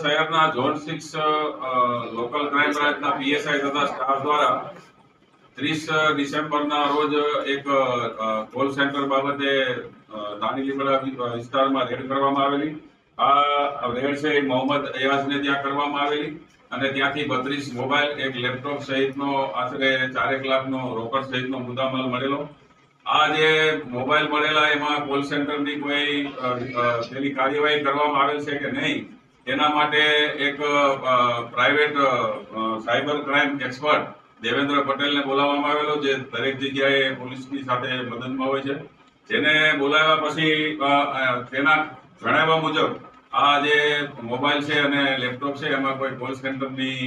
શહેરના zone 6 local crime બ્રાન્ચના PSI તથા સ્ટાફ દ્વારા 30 ડિસેમ્બરના રોજ એક કોલ સેન્ટર બાબતે દાણીલીમડા વિસ્તારમાં રેડ કરવામાં આવેલી. આ રેડ છે મોહમ્મદ અયાઝને ત્યાં કરવામાં આવેલી અને ત્યાંથી 32 મોબાઈલ, એક લેપટોપ સહિતનો આશરે 4 લાખનો રોકડ સહિતનો મુદ્દામાલ મળેલો. આ જે મોબાઈલ મળેલા એમાં કોલ સેન્ટરની કોઈ તેની કાર્યવાહી કરવામાં આવેલ છે કે નહીં તેના માટે એક private cyber crime expert Devendra પટેલને બોલાવવામાં આવેલો, જે દરેક જગ્યાએ પોલીસની સાથે મદદમાં હોય છે. જેને બોલાવ્યા પછી તેના જણાવ્યા મુજબ આ જે મોબાઈલ છે અને લેપટોપ છે એમાં કોઈ કોલ સેન્ટરની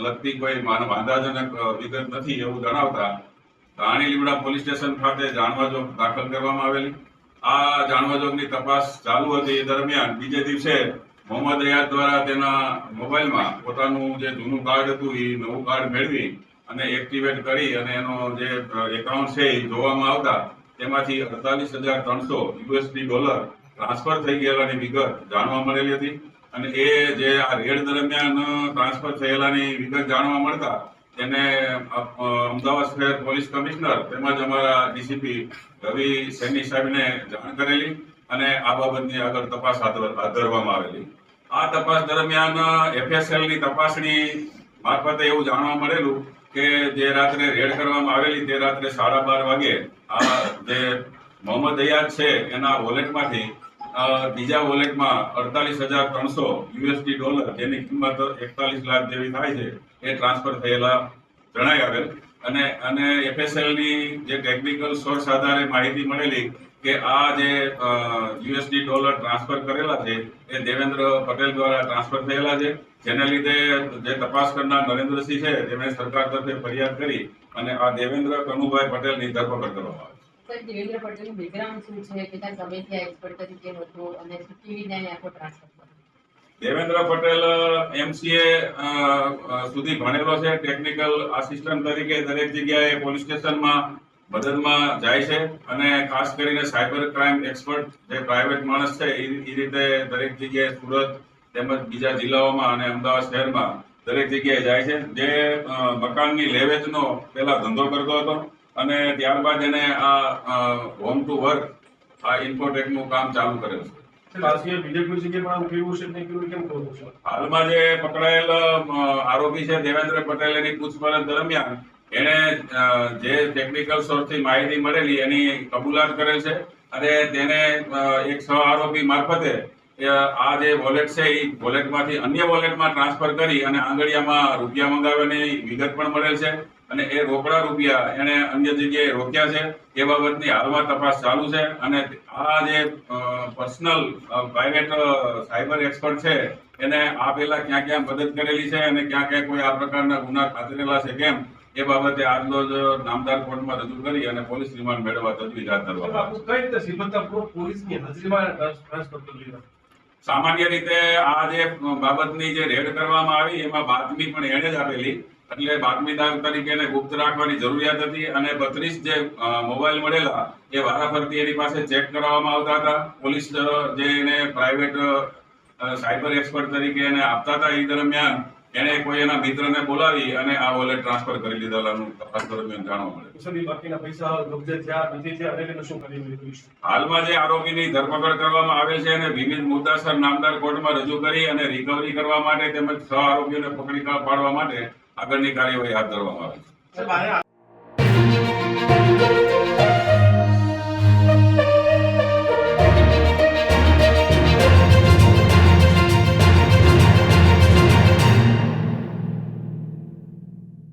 લગતી કોઈ વાંધાજનક વિગત નથી એવું જણાવતા દાણીલીમડા પોલીસ સ્ટેશન ખાતે જાણવાજોગ દાખલ કરવામાં આવેલી. આ જાણવાજોગની તપાસ ચાલુ હતી. એ દરમિયાન બીજે દિવસે મોહમ્મદ અયાઝ દ્વારા તેના મોબાઈલમાં પોતાનું જે જૂનું કાર્ડ હતું એ નવું કાર્ડ મેળવી અને એક્ટિવેટ કરી અને એનો જે એકાઉન્ટ છે એ જોવામાં આવતા તેમાંથી 48,300 યુએસડી ડોલર ટ્રાન્સફર થઈ ગયેલાની વિગત જાણવા મળેલી હતી. અને એ જે આ રેડ દરમિયાન ટ્રાન્સફર થયેલાની વિગત જાણવા મળતા તેને અમદાવાદ શહેર પોલીસ કમિશનર તેમજ અમારા ડીસીપી રવિ સૈની સાહેબને જાણ કરેલી અને આ બાબતની આગળ તપાસ હાથ ધરવામાં આવેલી. આ તપાસ દરમિયાન એફએસએલની તપાસણી મારફતે એવું જાણવા મળેલું કે જે રાત્રે રેડ કરવામાં આવેલી તે રાત્રે 12:30 વાગે આ જે મોહમ્મદ અયાઝ છે એના વોલેટમાંથી બીજા વોલેટમાં 48,300 યુએસડી ડોલર, જેની કિંમત 41 લાખ જેવી થાય છે, એ ટ્રાન્સફર થયેલા જણાઈ આવેલ. અને એફએસએલની જે ટેકનિકલ સોર્સ આધારે માહિતી મળેલી કે આ જે યુએસડી ડોલર ટ્રાન્સફર કરેલા છે એ દેવેન્દ્ર પટેલ દ્વારા ટ્રાન્સફર થયેલા છે. જેને લીધે જે તપાસ કરનાર નરેન્દ્રસિંહ છે તેમણે સરકાર તરફે ફરિયાદ કરી અને આ દેવેન્દ્ર કનુભાઈ પટેલની ધરપકડ કરવામાં આવી. દેવેન્દ્ર પટેલનું બેકગ્રાઉન્ડ શું છે, કેટલા સમયથી આ એક્સપર્ટ તરીકે હતો અને કેવી રીતે આખો ટ્રાન્સફર કર્યો? દેવેન્દ્ર પટેલ એમસીએ સુધી ભણેલો છે. ટેકનિકલ આસિસ્ટન્ટ તરીકે દરેક જગ્યાએ પોલીસ સ્ટેશનમાં મદદમાં જાય છે અને ખાસ કરીને સાયબર ક્રાઇમ એક્સપર્ટ જે પ્રાઇવેટ માણસ છે એ રીતે દરેક જગ્યાએ સુરત તેમજ બીજા જિલ્લાઓમાં અને અમદાવાદ શહેરમાં દરેક જગ્યાએ જાય છે. જે મકાનની લેવેચનો પહેલા ધંધો કરતો હતો અને ત્યારબાદ એને આ હોમ ટુ વર્ક આ ઇન્ફોટેકનું કામ ચાલુ કરેલ છે. હાલમાં જે પકડાયેલ આરોપી છે દેવેન્દ્ર પટેલ, એની પૂછપરછ દરમિયાન એને જે ટેકનિકલ સોર્સથી માહિતી મળેલી એની કબૂલાત કરેલ છે અને તેને એક સહ આરોપી મારફતે આ જે વોલેટ છે એ વોલેટમાંથી અન્ય વોલેટમાં ટ્રાન્સફર કરી અને આંગળીયામાં રૂપિયા મંગાવવાની વિગત પણ મળેલ છે અને એ રોકડા રૂપિયા એને અન્ય જગ્યાએ રોક્યા છે. એ બાબતની હાલમાં તપાસ ચાલુ છે અને આ જે પર્સનલ પ્રાઇવેટ સાયબર એક્સપર્ટ છે એને આ પહેલા ક્યાં ક્યાં મદદ કરેલી છે અને ક્યાં ક્યાં કોઈ આ પ્રકારના ગુના ખાતરેલા છે કેમ એ બાબતે આજનો જ નામદાર કોર્ટમાં રજૂ કરી અને પોલીસ રિમાન્ડ મેળવવા તજવીજ હાથ ધરવામાં. સામાન્ય રીતે આ જે બાબતની જે રેડ કરવામાં આવી એમાં બાતમી પણ એને જ આપેલી, એટલે બાતમીદાર તરીકે એને ગુપ્ત રાખવાની જરૂરિયાત હતી અને 32 જે મોબાઈલ મળેલા એ વારાફરતી એની પાસે ચેક કરાવવામાં આવતા હતા. પોલીસ જે એને પ્રાઇવેટ સાયબર એક્સપર્ટ તરીકે એને આપતા હતા એ દરમિયાન એને કોઈ એના મિત્રને બોલાવી અને આ વોલેટ ટ્રાન્સફર કરી લીધેલાનું તપાસ દરમિયાન જાણવા મળે. હાલમાં જે આરોપીની ધરપકડ કરવામાં આવેલ છે અને વિવિધ મુદ્દાસર નામદાર કોર્ટમાં રજૂ કરી અને રિકવરી કરવા માટે તેમજ સહ આરોપીઓને પકડી પાડવા માટે આગળની કાર્યવાહી હાથ ધરવામાં આવે છે.